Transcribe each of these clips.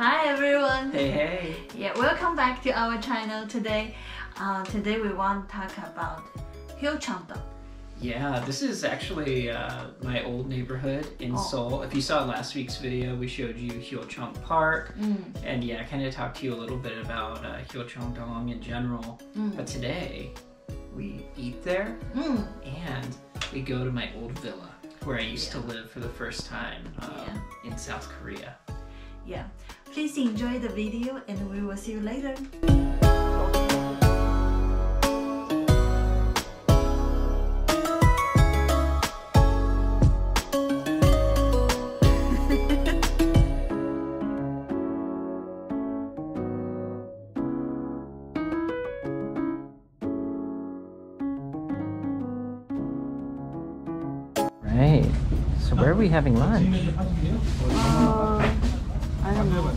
Hi everyone! Hey, hey! Yeah, welcome back to our channel today. Today we want to talk about Hyochang-dong. Yeah, this is actually my old neighborhood in Seoul. If you saw last week's video, we showed you Hyochang Park. And yeah, I kind of talked to you a little bit about Hyochang-dong in general. But today, we eat there and we go to my old villa where I used to live for the first time in South Korea. Yeah, please enjoy the video and we will see you later. Right, so where are we having lunch? I don't know.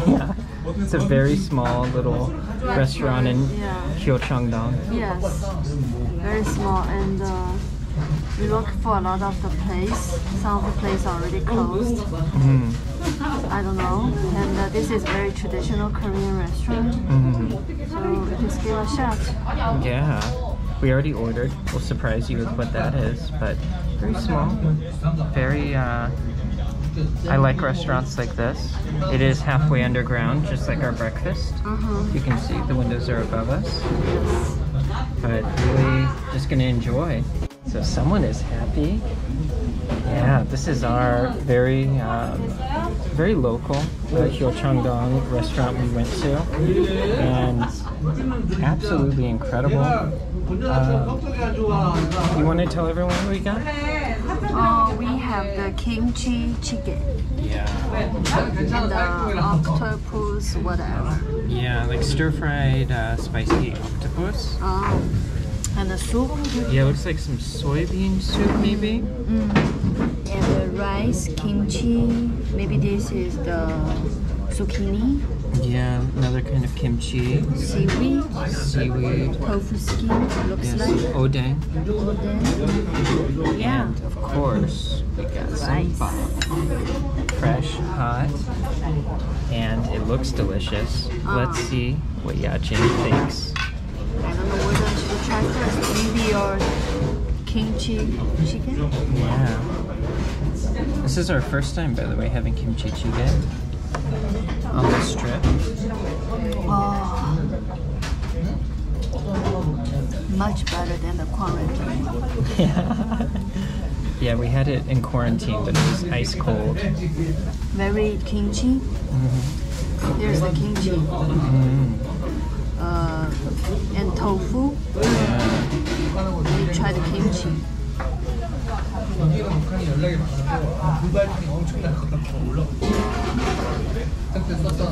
Yeah, it's a very small little restaurant in Hyochang-dong. Yes, very small, and we look for a lot of the place. Some of the places are already closed. I don't know. And this is very traditional Korean restaurant. So just give a shot. Yeah, we already ordered. We'll surprise you with what that is, but very small. Very, I like restaurants like this. It is halfway underground, just like our breakfast. You can see the windows are above us. But really just gonna enjoy. So someone is happy. Yeah, this is our very very local Hyochang-dong restaurant we went to, and absolutely incredible. You want to tell everyone what we got? Oh, we have the kimchi chicken. Yeah. And the octopus, whatever. Yeah, like stir-fried spicy octopus. Oh, and the soup. Yeah, it looks like some soybean soup maybe. And the rice, kimchi. Maybe this is the zucchini. Yeah, another kind of kimchi. Seaweed. Seaweed. Tofu skin, looks like. Odang. Yeah. And of course, we got some bap. Fresh, hot, and it looks delicious. Let's see what Yajing thinks. I don't know whether I should try first. Maybe your kimchi chicken? Yeah. This is our first time, by the way, having kimchi chicken on the strip. Oh, much better than the quarantine. Yeah. Yeah, we had it in quarantine, but it was ice cold. Very kimchi. Here's the kimchi. And tofu. You try the kimchi.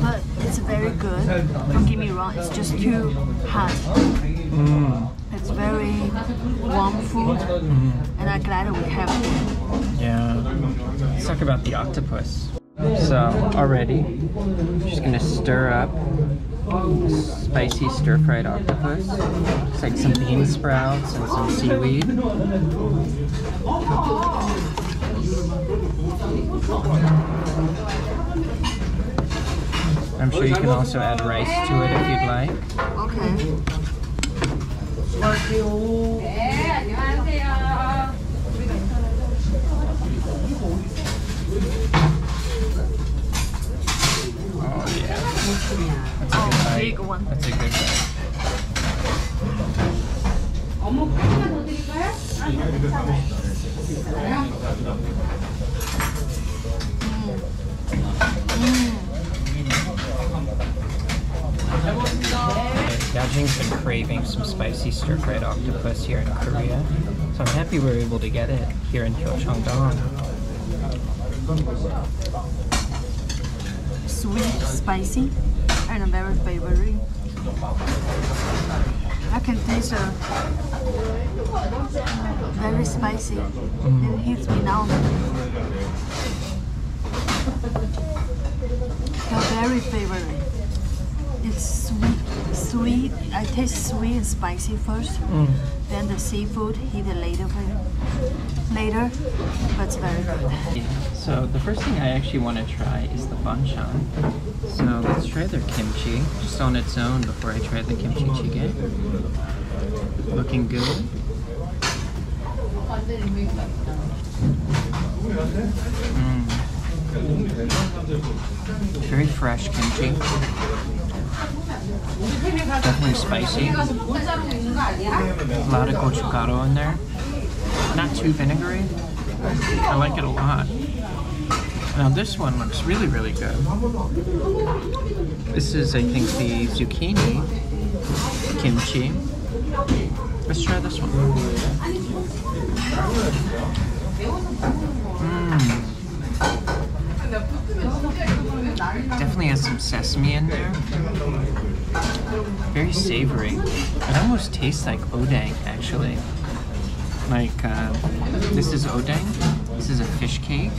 But it's very good. Don't get me wrong, it's just too hot. It's very warm food, and I'm glad we have it. Yeah. Let's talk about the octopus. So, already, just gonna stir up spicy stir-fried octopus. It's like some bean sprouts and some seaweed. I'm sure you can also add rice to it if you'd like. Okay. Oh yeah. That's a good bite. Big one. That's a good bite. Yajing's been craving some spicy stir-fried octopus here in Korea, so I'm happy we were able to get it here in Hyochang-dong. Sweet, spicy, and very flavory. I can taste very spicy. It hits me now. They're very flavory. It's sweet, sweet. I taste sweet and spicy first. Then the seafood hit it later, but it's very good. Yeah. So the first thing I actually want to try is the banchan. So let's try their kimchi just on its own before I try the kimchi jjigae. Looking good. Very fresh kimchi. Definitely spicy. A lot of gochugaru in there. Not too vinegary. I like it a lot. Now this one looks really, really good. This is, I think, the zucchini kimchi. Let's try this one. Definitely has some sesame in there. Very savory. It almost tastes like odang, actually. Like, this is odang. This is a fish cake.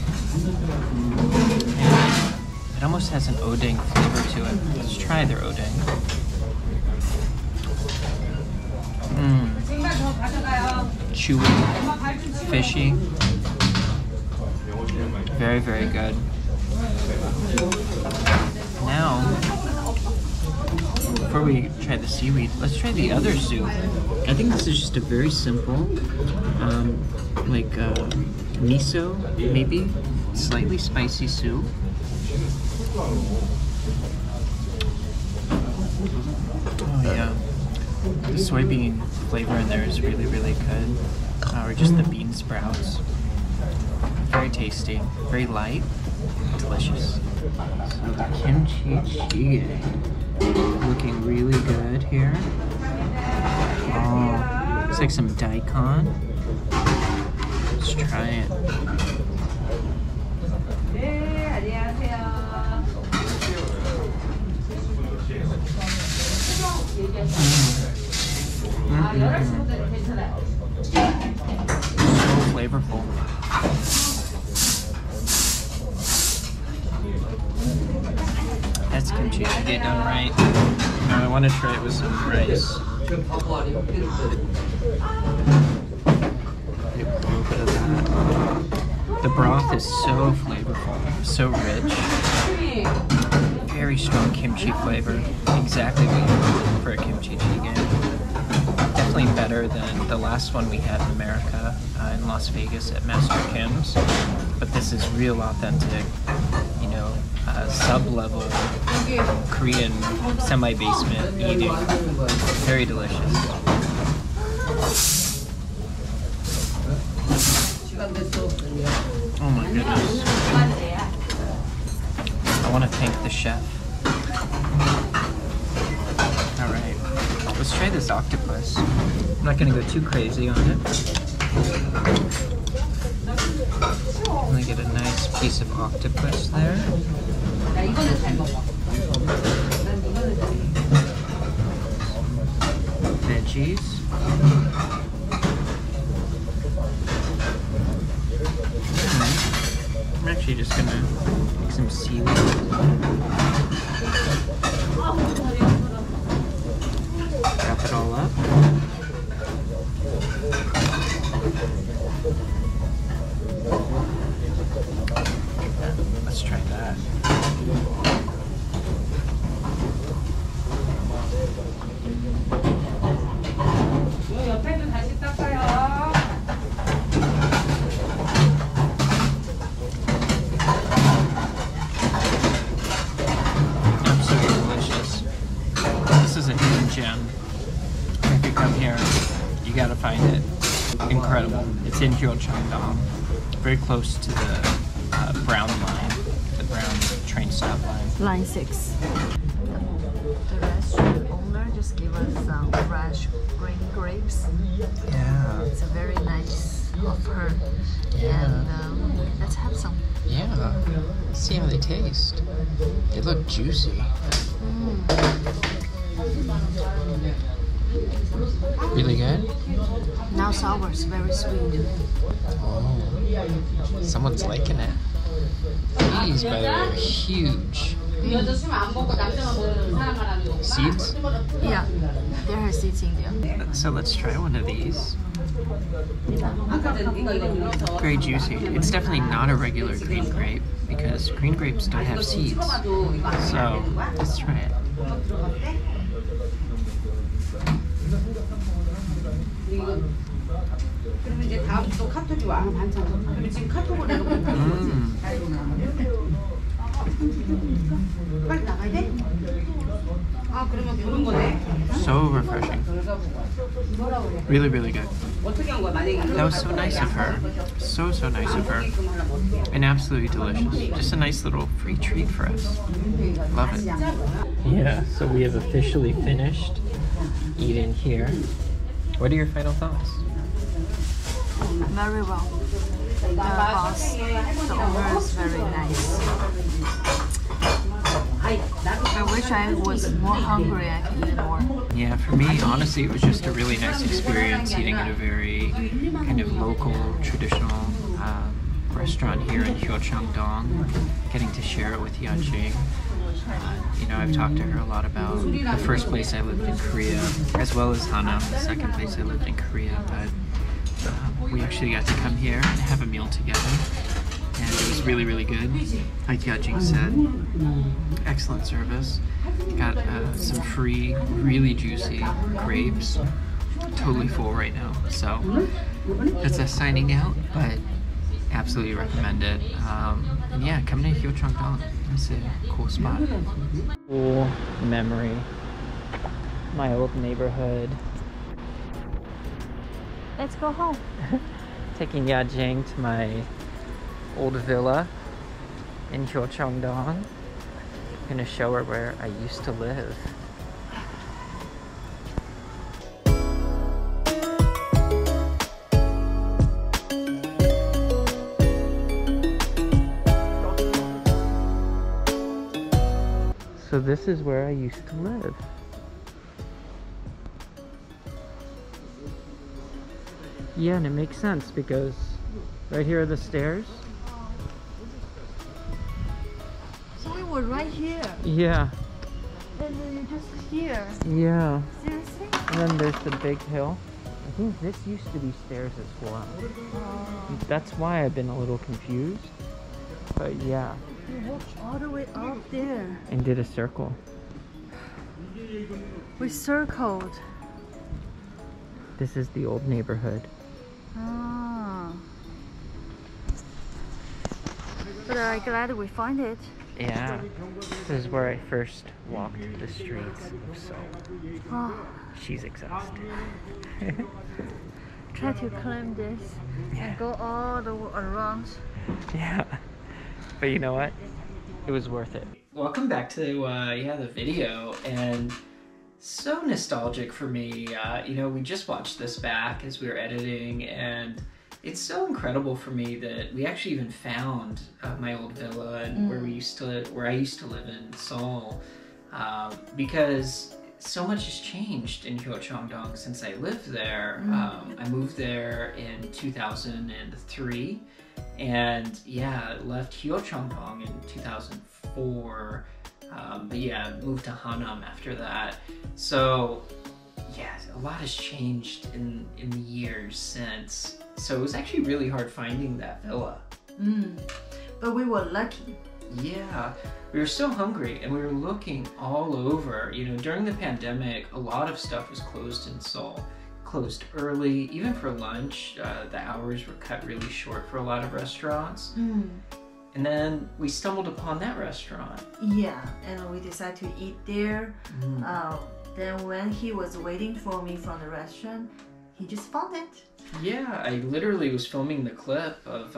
And it almost has an odang flavor to it. Let's try their odang. Chewy, fishy. Very, very good. Now, before we try the seaweed, let's try the other soup. I think this is just a very simple, miso, maybe, slightly spicy soup. Oh yeah, the soybean flavor in there is really, really good. Or just the bean sprouts. Very tasty, very light, delicious. So the kimchi jjigae, looking really good here. Oh, looks like some daikon. Let's try it. So flavorful. That's kimchi jjigae done right. Now I want to try it with some rice. Maybe a little bit of that. The broth is so flavorful, so rich. Very strong kimchi flavor. Exactly what you want for a kimchi jjigae. Definitely better than the last one we had in America, in Las Vegas at Master Kim's. But this is real authentic, you know, sub-level Korean semi-basement eating. Very delicious. Oh my goodness. I want to thank the chef. Alright, let's try this octopus. I'm not going to go too crazy on it. I'm going to get a nice piece of octopus there. Veggies. I'm actually just going to make some seaweed. Wrap it all up. Let's try that. Absolutely delicious. This is a hidden gem. If you come here, you gotta find it. Incredible. It's in Hyochang-dong, very close to the brown line, the brown train stop line. Line 6. The restaurant owner just gave us some fresh green grapes. Yeah. It's very nice of her. Yeah. And let's have some. Yeah. Let's see how they taste. They look juicy. Really good? Now sour is very sweet. Oh. Someone's liking it. These, by the way, are huge. Seeds? Yeah, there are seeds in there. So let's try one of these. Very juicy. It's definitely not a regular green grape because green grapes don't have seeds. So let's try it. So refreshing. Really, really good. That was so nice of her. So nice of her. And absolutely delicious. Just a nice little free treat for us. Love it. Yeah, so we have officially finished eating here. What are your final thoughts? Very well. The boss, the owner is very nice. I wish I was more hungry, I could eat more. Yeah, for me, honestly, it was just a really nice experience eating at a very kind of local, traditional restaurant here in Hyochang-dong, getting to share it with Yajing. You know, I've talked to her a lot about the first place I lived in Korea, as well as Hanam, the second place I lived in Korea, but we actually got to come here and have a meal together, and it was really, really good. Like Yajing said, excellent service. Got some free, really juicy grapes. Totally full right now, so that's us signing out, but absolutely recommend it. And yeah, come to Hyochang-dong. It's a cool spot. Cool memory. My old neighborhood. Let's go home. Taking Yajing to my old villa in Hyochang-dong. I'm gonna show her where I used to live. So this is where I used to live. Yeah, and it makes sense because right here are the stairs. So we were right here. Yeah. And then you're just here. Yeah. Seriously? And then there's the big hill. I think this used to be stairs as well. That's why I've been a little confused. But yeah. We walked all the way up there. And did a circle. We circled. This is the old neighborhood. Ah. But I'm glad we find it. Yeah. This is where I first walked the streets of Seoul. Oh. She's exhausted. Try to climb this and go all the way around. Yeah. But you know what? It was worth it. Welcome back to the video, and so nostalgic for me. You know, we just watched this back as we were editing, and it's so incredible for me that we actually even found my old villa and where I used to live in Seoul, because so much has changed in Hyochang-dong since I lived there. I moved there in 2003. And yeah, left Hyochang-dong in 2004, but yeah, moved to Hanam after that. So yeah, a lot has changed in the years since. So it was actually really hard finding that villa. But we were lucky. Yeah, we were so hungry and we were looking all over. You know, during the pandemic, a lot of stuff was closed in Seoul. Closed early, even for lunch. The hours were cut really short for a lot of restaurants. And then we stumbled upon that restaurant. Yeah, and we decided to eat there. Then when he was waiting for me from the restaurant, he just found it. Yeah, I literally was filming the clip of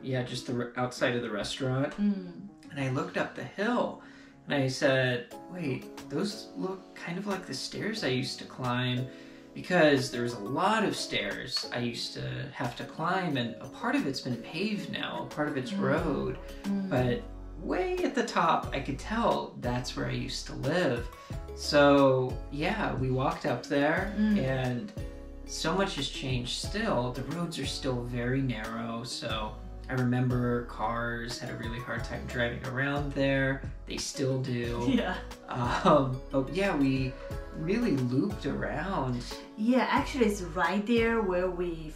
just the outside of the restaurant. And I looked up the hill and I said, wait, those look kind of like the stairs I used to climb. Because there was a lot of stairs I used to have to climb, and a part of it's been paved now, a part of it's road, but way at the top I could tell that's where I used to live. So yeah, we walked up there and so much has changed still. The roads are still very narrow, so I remember cars had a really hard time driving around there. They still do. Yeah. But yeah, we really looped around. Yeah, actually it's right there where we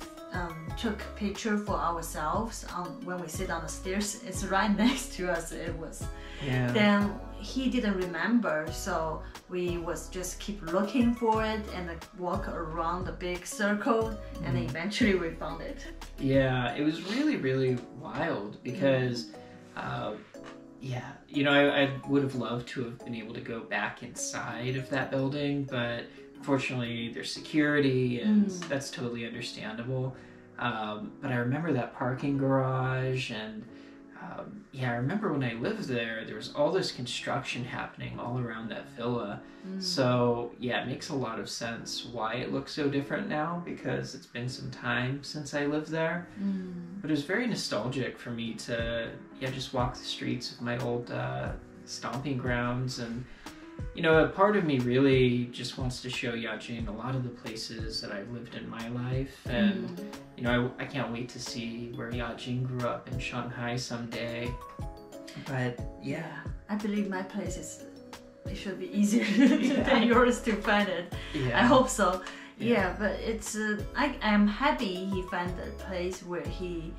took picture for ourselves when we sit on the stairs. It's right next to us. It was. Yeah. Then he didn't remember, so we was just keep looking for it and walk around the big circle, and then eventually we found it. Yeah, it was really, really wild because, yeah, you know, I would have loved to have been able to go back inside of that building, but unfortunately there's security, and that's totally understandable. But I remember that parking garage, and yeah, I remember when I lived there, there was all this construction happening all around that villa. So yeah, it makes a lot of sense why it looks so different now, because it's been some time since I lived there. But it was very nostalgic for me to, yeah, just walk the streets of my old stomping grounds. And you know, a part of me really just wants to show Yajing a lot of the places that I've lived in my life. And you know, I can't wait to see where Yajing grew up in Shanghai someday. But yeah, I believe my place is, it should be easier than yours to find it. Yeah. I hope so. Yeah, but it's I am happy he found the place where he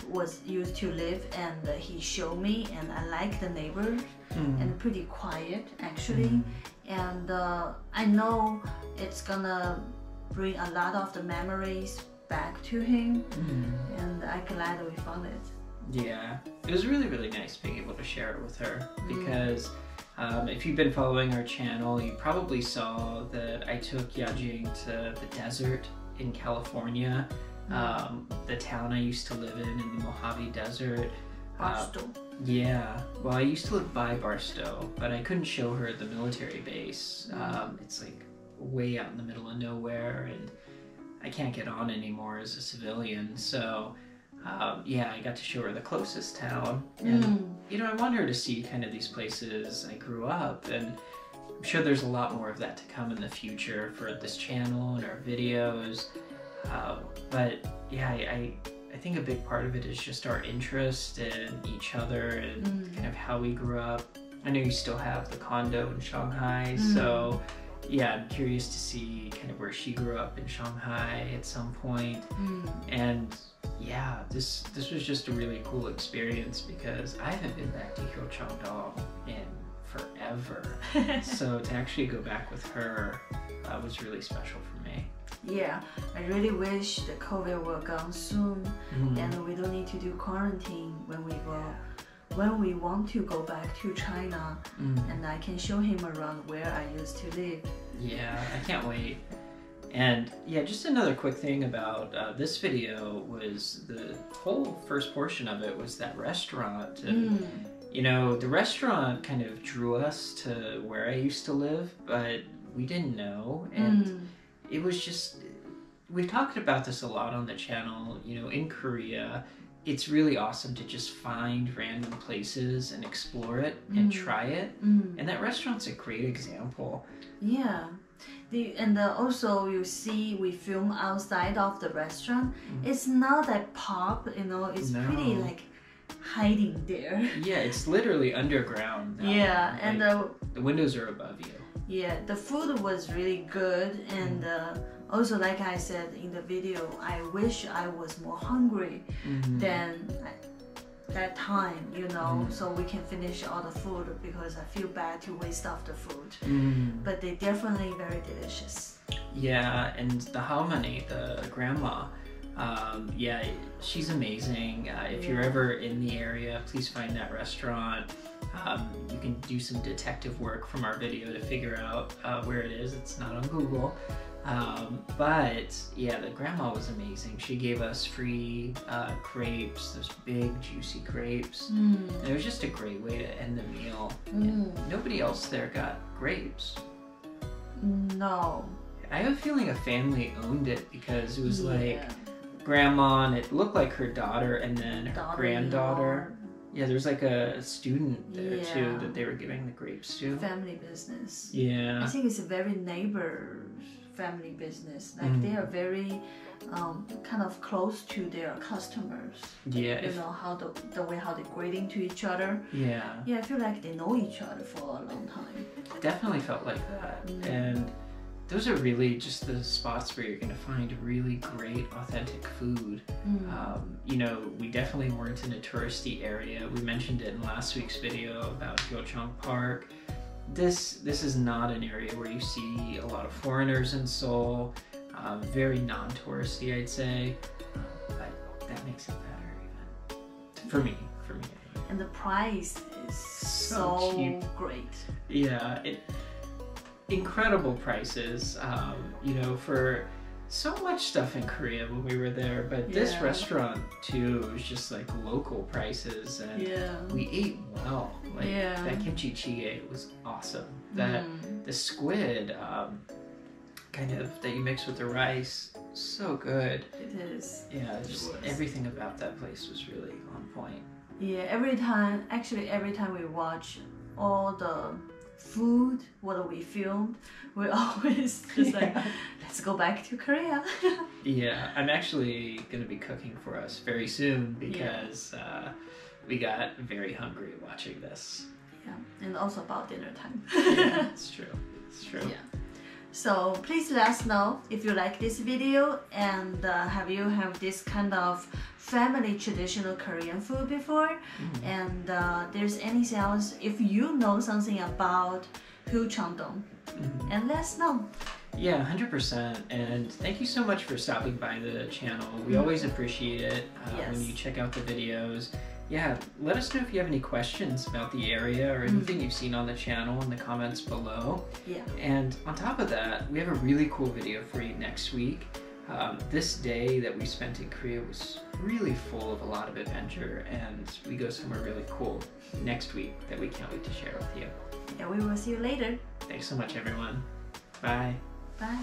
was used to live, and he showed me, and I like the neighbors and pretty quiet actually. And I know it's gonna bring a lot of the memories back to him, and I'm glad we found it. Yeah, it was really, really nice being able to share it with her, because if you've been following our channel, you probably saw that I took Yajing to the desert in California, the town I used to live in the Mojave Desert. Barstow. Yeah, well, I used to live by Barstow, but I couldn't show her the military base. It's like way out in the middle of nowhere, and I can't get on anymore as a civilian, so yeah, I got to show her the closest town. And you know, I want her to see kind of these places I grew up, and I'm sure there's a lot more of that to come in the future for this channel and our videos. But yeah, I think a big part of it is just our interest in each other and kind of how we grew up. I know you still have the condo in Shanghai, so yeah, I'm curious to see kind of where she grew up in Shanghai at some point. And yeah, this was just a really cool experience, because I haven't been back to Hyochang-dong in forever. So to actually go back with her was really special for me. Yeah, I really wish the COVID will come soon, and we don't need to do quarantine when we go. When we want to go back to China, and I can show him around where I used to live. Yeah, I can't wait. And yeah, just another quick thing about this video was the whole first portion of it was that restaurant. And, you know, the restaurant kind of drew us to where I used to live, but we didn't know. And it was just, we've talked about this a lot on the channel, you know, in Korea, it's really awesome to just find random places and explore it and try it. And that restaurant's a great example. Yeah. And also you see we film outside of the restaurant. It's not that pop, you know, it's pretty like hiding there. Yeah, it's literally underground now. Yeah, like, and the windows are above you. Yeah, the food was really good, and also, like I said in the video, I wish I was more hungry than that time, you know, so we can finish all the food, because I feel bad to waste off the food. But they're definitely very delicious. Yeah, and the halmoni, the grandma, yeah, she's amazing. If you're ever in the area, please find that restaurant. You can do some detective work from our video to figure out where it is. It's not on Google. But yeah, the grandma was amazing. She gave us free crepes, those big juicy crepes. And it was just a great way to end the meal. And nobody else there got grapes. No. I have a feeling a family owned it, because it was like grandma, and it looked like her daughter, and then her granddaughter. Yeah, there's like a student there too that they were giving the grapes to. Family business. Yeah. I think it's a very neighbor family business. Like they are very kind of close to their customers. Yeah. You know how the way how they're grading to each other. Yeah. Yeah, I feel like they know each other for a long time. Definitely felt like that. And those are really just the spots where you're going to find really great, authentic food. You know, we definitely weren't in a touristy area. We mentioned it in last week's video about Hyochang Park. This is not an area where you see a lot of foreigners in Seoul. Very non-touristy, I'd say. But that makes it better, even for me. And the price is so cheap. Great. Yeah. Incredible prices, you know, for so much stuff in Korea when we were there, but this restaurant too was just like local prices, and we ate well. Like that kimchi jjigae was awesome. That the squid kind of that you mix with the rice, so good. It is. Yeah, just everything about that place was really on point. Yeah, every time we watch all the food, what we filmed, we always just like, let's go back to Korea. Yeah, I'm actually going to be cooking for us very soon because we got very hungry watching this. Yeah, and also about dinner time. Yeah, it's true. It's true. Yeah. So please let us know if you like this video, and have you have this kind of family traditional Korean food before, and there's anything else, if you know something about Hyochang-dong, and let us know. Yeah, 100%. And thank you so much for stopping by the channel. We always appreciate it when you check out the videos. Yeah, let us know if you have any questions about the area or anything you've seen on the channel in the comments below. Yeah. And on top of that, we have a really cool video for you next week. This day that we spent in Korea was really full of a lot of adventure, and we go somewhere really cool next week that we can't wait to share with you. Yeah, we will see you later. Thanks so much, everyone. Bye. Bye.